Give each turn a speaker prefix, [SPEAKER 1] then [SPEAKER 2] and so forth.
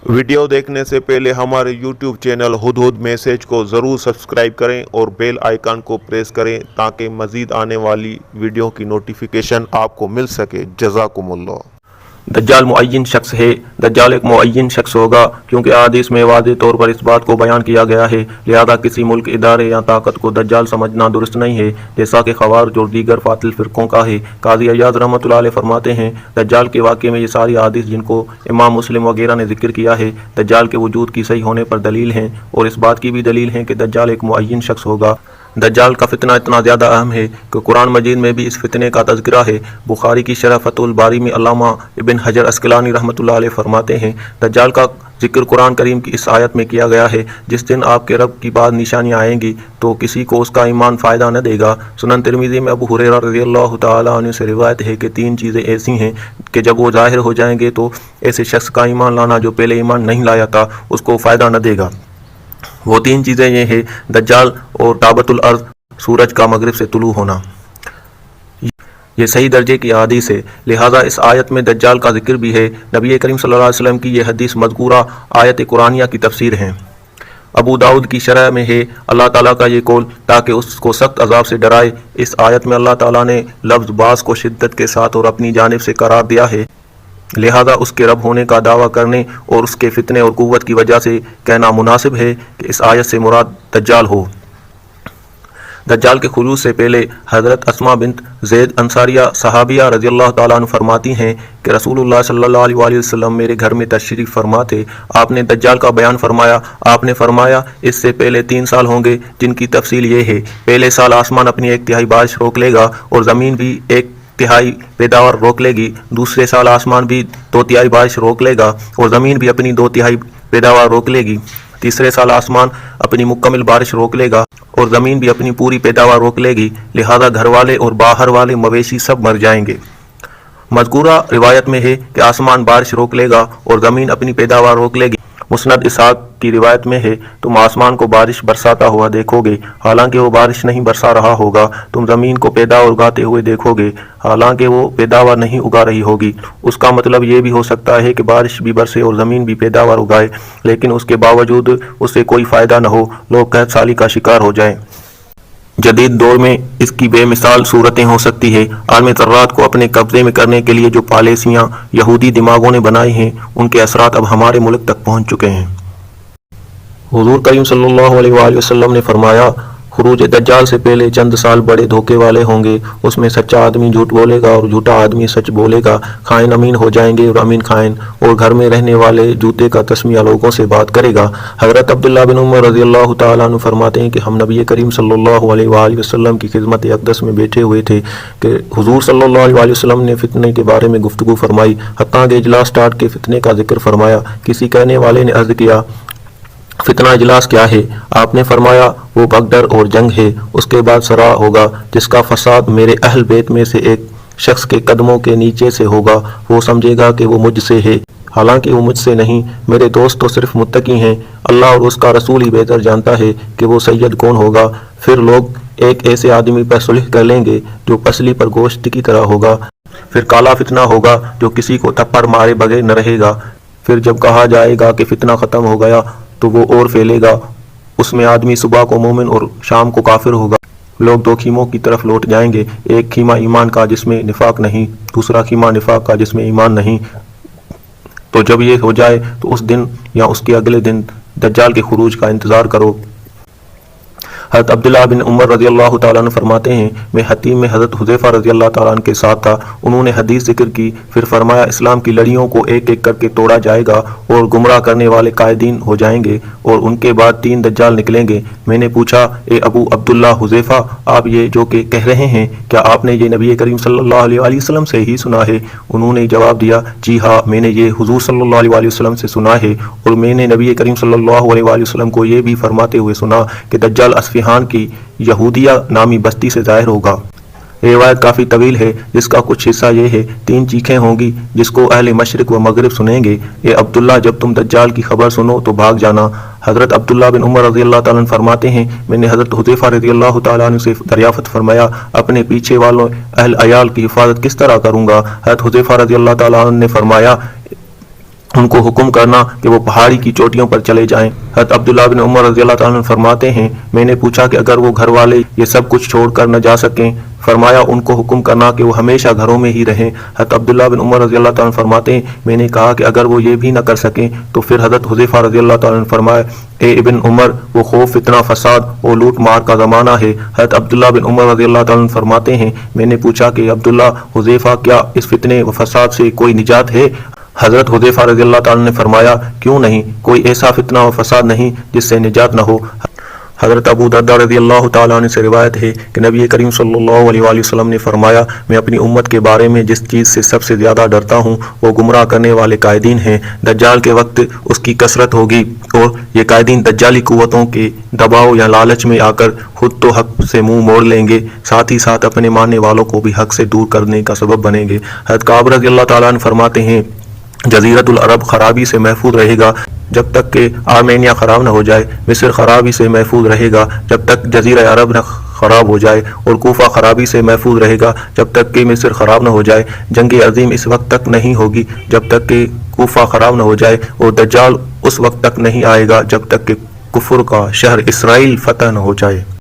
[SPEAKER 1] Video देखने से पहले हमारे YouTube चैनल हुदहुद मैसेज को ज़रूर सब्सक्राइब करें और बेल आइकन को प्रेस करें ताकि मज़ीद आने वाली वीडियो की नोटिफिकेशन आपको मिल सके। जज़ाकुमुल्लाह।
[SPEAKER 2] दज्जाल मुअय्यन शख्स है। दज्जाल एक मुअय्यन शख्स होगा क्योंकि हदीस में वाज़ेह तौर पर इस बात को बयान किया गया है। लिहाजा किसी मुल्क, इदारे या ताकत को दज्जाल समझना दुरुस्त नहीं है, जैसा कि ख़वारिज और दीगर फातिल फ़िरक़ों का है। काज़ी अय्याज़ रहमतुल्लाह अलैह फरमाते हैं, दज्जाल के वाक़े में ये सारी हदीस जिनको इमाम मुस्लिम वगैरह ने ज़िक्र किया है, दज्जाल के वजूद की सही होने पर दलील हैं और इस बात की भी दलील है कि दज्जाल एक मुअय्यन शख्स होगा। दज्जाल का फितना इतना ज़्यादा अहम है कि कुरान मजीद में भी इस फितने का तज़किरा है। बुखारी की शरह फतहुल बारी में अल्लामा इब्न हजर अस्क़लानी रहमतुल्लाह अलैह फरमाते हैं, दज्जाल का जिक्र कुरान करीम की इस आयत में किया गया है, जिस दिन आपके रब की बाद निशानियाँ आएंगी तो किसी को उसका ईमान फ़ायदा न देगा। सुनन तिरमिज़ी में अबू हुरैरा रज़ियल्लाहु तआला अन्हु से रिवायत है कि 3 चीज़ें ऐसी हैं कि जब वो ज़ाहिर हो जाएंगे तो ऐसे शख्स का ईमान लाना जो पहले ईमान नहीं लाया था उसको फ़ायदा न देगा। वो 3 चीज़ें ये हैं, दज्जाल और ताबतुल अर्ज़, सूरज का मगरिब से तुलू होना। ये सही दर्जे की हदीस है, लिहाजा इस आयत में दज्जाल का जिक्र भी है। नबी करीम सल्लल्लाहु अलैहि वसल्लम की ये हदीस मज़कूरा आयत कुरानिया की तफसीर है। अबू दाऊद की शरह में है अल्लाह ताला का ये कौल ताकि उसको सख्त अजाब से डराए। इस आयत में अल्लाह ताला ने लफ्ज़ बास को शिद्दत के साथ और अपनी जानिब से करार दिया है, लिहाजा उसके रब होने का दावा करने और उसके फितने और कुव्वत की वजह से कहना मुनासिब है कि इस आयत से मुराद दज्जाल हो। दज्जाल के खुलूस से पहले हज़रत अस्मा बिन्त ज़ैद अंसारिया सहाबिया रज़ियल्लाहु ताला अन्हा फरमाती हैं कि रसूलुल्लाह सल्लल्लाहु अलैहि वसल्लम मेरे घर में तशरीफ़ फरमा थे। आपने दज्जाल का बयान फरमाया। आपने फरमाया इससे पहले 3 साल होंगे जिनकी तफसील ये है, पहले साल आसमान अपनी 1/3 बारिश रोक लेगा और ज़मीन भी 1/3 पैदावार रोक लेगी। दूसरे साल आसमान भी 2/3 बारिश रोक लेगा और ज़मीन भी अपनी 2/3 पैदावार रोक लेगी। तीसरे साल आसमान अपनी मुकम्मल बारिश रोक लेगा और ज़मीन भी अपनी पूरी पैदावार रोक लेगी, लिहाजा घर वाले और बाहर वाले मवेशी सब मर जाएंगे। मज़कूरा रिवायत में है कि आसमान बारिश रोक लेगा और ज़मीन अपनी पैदावार रोक लेगी। मुस्नद इसहाक़ की रिवायत में है, तुम आसमान को बारिश बरसाता हुआ देखोगे, हालांकि वो बारिश नहीं बरसा रहा होगा। तुम ज़मीन को पैदावार उगाते हुए देखोगे, हालांकि वो पैदावार नहीं उगा रही होगी। उसका मतलब ये भी हो सकता है कि बारिश भी बरसे और ज़मीन भी पैदावार उगाए, लेकिन उसके बावजूद उससे कोई फ़ायदा न हो, लोग कहत साली का शिकार हो जाएं। जदीद दौर में इसकी बेमिसाल सूरतें हो सकती है। आलम ज़र्रात को अपने कब्ज़े में करने के लिए जो पॉलिसियाँ यहूदी दिमागों ने बनाई हैं, उनके असरात अब हमारे मुल्क तक पहुँच चुके हैं। हुज़ूर करीम सल्लल्लाहु अलैहि वसल्लम ने फरमाया, खुरूज दज्जाल से पहले चंद साल बड़े धोखे वाले होंगे। उसमें सच्चा आदमी झूठ बोलेगा और झूठा आदमी सच बोलेगा। खाइन अमीन हो जाएंगे और अमीन खाइन, और घर में रहने वाले जूते का तस्मिया लोगों से बात करेगा। हज़रत अब्दुल्लाह बिन उमर रज़ियल्लाहु तआला अन्हु फरमाते हैं कि हम नबी करीम सल्लल्लाहु अलैहि वसल्लम की खिदमत अक़दस में बैठे हुए थे कि हुज़ूर सल्लल्लाहु अलैहि वसल्लम ने फितने के बारे में गुफ्तगू फरमाई। हत्ता के इजलास स्टार्ट के फितने का जिक्र फरमाया। किसी कहने वाले ने अर्ज़ किया, फितना इजलास क्या है? आपने फरमाया, वो भगदड़ और जंग है। उसके बाद सरा होगा जिसका फसाद मेरे अहल बैत में से एक शख्स के कदमों के नीचे से होगा। वो समझेगा कि वो मुझसे है, हालांकि वो मुझसे नहीं। मेरे दोस्त तो सिर्फ मुत्तकी हैं। अल्लाह और उसका रसूल ही बेहतर जानता है कि वो सैयद कौन होगा। फिर लोग एक ऐसे आदमी पर सुलह कर लेंगे जो पसली पर गोश्त की तरह होगा। फिर काला फितना होगा जो किसी को थप्पड़ मारे बगैर न रहेगा। फिर जब कहा जाएगा कि फितना ख़त्म हो गया तो वो और फैलेगा। उसमें आदमी सुबह को मोमिन और शाम को काफिर होगा। लोग 2 खीमों की तरफ लौट जाएंगे, एक खीमा ईमान का जिसमें निफाक नहीं, दूसरा खीमा निफाक का जिसमें ईमान नहीं। तो जब ये हो जाए तो उस दिन या उसके अगले दिन दज्जाल के खुरूज का इंतज़ार करो। हज़रत अब्दुल्लाह बिन उमर रज़ियल्लाहु ताला अन्हु फरमाते हैं, मैं हतीम में हज़रत हुज़ैफ़ा रज़ियल्लाहु ताला अन्हु के साथ था। उन्होंने हदीस जिक्र की, फिर फरमाया, इस्लाम की लड़ियों को एक एक करके तोड़ा जाएगा और गुमराह करने वाले कायदीन हो जाएंगे और उनके बाद 3 दज्जाल निकलेंगे। मैंने पूछा, ए अबू अब्दुल्लाह हुज़ैफ़ा, आप ये जो कि कह रहे हैं, क्या आपने ये नबी करीम सल्लल्लाहु अलैहि वसल्लम से ही सुना है? उन्होंने जवाब दिया, जी हाँ, मैंने ये हुज़ूर सल्लल्लाहु अलैहि वसल्लम से सुना है और मैंने नबी करीम सल्लल्लाहु अलैहि वसल्लम को ये भी फरमाते हुए सुना कि दज्जाल अस्फ़िहान की यहूदिया नामी बस्ती से ज़ाहिर होगा। रिवायत काफ़ी तवील है जिसका कुछ हिस्सा ये है, 3 चीखें होंगी जिसको अहले मशरिक व मगरिब सुनेंगे। ए अब्दुल्ला, जब तुम दज्जाल की खबर सुनो तो भाग जाना। हज़रत अब्दुल्ला बिन उमर रज़ियल्लाहु ताला अन्हु फरमाते हैं, मैंने हज़रत हुज़ैफ़ा रज़ियल्लाहु ताला अन्हु से दरियाफ़त फरमाया, अपने पीछे वालों अहल अयाल की हिफाजत किस तरह करूँगा? हज़रत हुज़ैफ़ा रज़ियल्लाहु ताला अन्हु ने फरमाया, ان کو حکم کرنا کہ وہ پہاڑی کی چوٹیوں پر چلے جائیں۔ حضرت عبداللہ بن عمر رضی اللہ تعالیٰ عنہ فرماتے ہیں میں نے پوچھا کہ اگر وہ گھر والے یہ سب کچھ چھوڑ کر نہ جا سکیں؟ فرمایا ان کو حکم کرنا کہ وہ ہمیشہ گھروں میں ہی رہیں۔ حضرت عبداللہ بن عمر رضی اللہ تعالیٰ عنہ فرماتے ہیں میں نے کہا کہ اگر وہ یہ بھی نہ کر سکیں تو پھر حضرت حذیفہ رضی اللہ تعالیٰ عنہ فرمایا اے ابن عمر وہ خوف فتنہ فساد اور لوٹ مار کا زمانہ ہے۔ حضرت عبداللہ بن عمر رضی اللہ تعالیٰ عنہ فرماتے ہیں میں نے پوچھا کہ عبداللہ حذیفہ کیا اس فتنے و فساد سے کوئی نجات ہے؟ حضرت حذیفہ رضی اللہ تعالیٰ نے فرمایا کیوں نہیں، کوئی ایسا فتنہ و فساد نہیں جس سے نجات نہ ہو۔ حضرت ابو درداء رضی اللہ تعالیٰ عنہ سے روایت ہے کہ نبی کریم صلی اللہ علیہ وآلہ وسلم نے فرمایا میں اپنی امت کے بارے میں جس چیز سے سب سے زیادہ ڈرتا ہوں وہ گمراہ کرنے والے قائدین ہیں۔ دجال کے وقت اس کی کثرت ہوگی اور یہ قائدین دجالی قوتوں کے دباؤ یا لالچ میں آ کر خود تو حق سے منہ موڑ لیں گے، ساتھ ہی ساتھ اپنے ماننے والوں کو بھی حق سے دور کرنے کا سبب بنیں گے۔ حضرت کعب رضی اللہ تعالیٰ عنہ فرماتے ہیں جزیرۃ العرب خرابی سے محفوظ رہے گا جب تک کہ آرمینیا خراب نہ ہو جائے، مصر خرابی سے محفوظ رہے گا جب تک جزیرہ عرب نہ خراب ہو جائے، اور کوفہ خرابی سے محفوظ رہے گا جب تک کہ مصر خراب نہ ہو جائے۔ جنگ عظیم اس وقت تک نہیں ہوگی جب تک کہ کوفہ خراب نہ ہو جائے، اور دجال اس وقت تک نہیں آئے گا جب تک کہ کفر کا شہر اسرائیل فتح نہ ہو جائے۔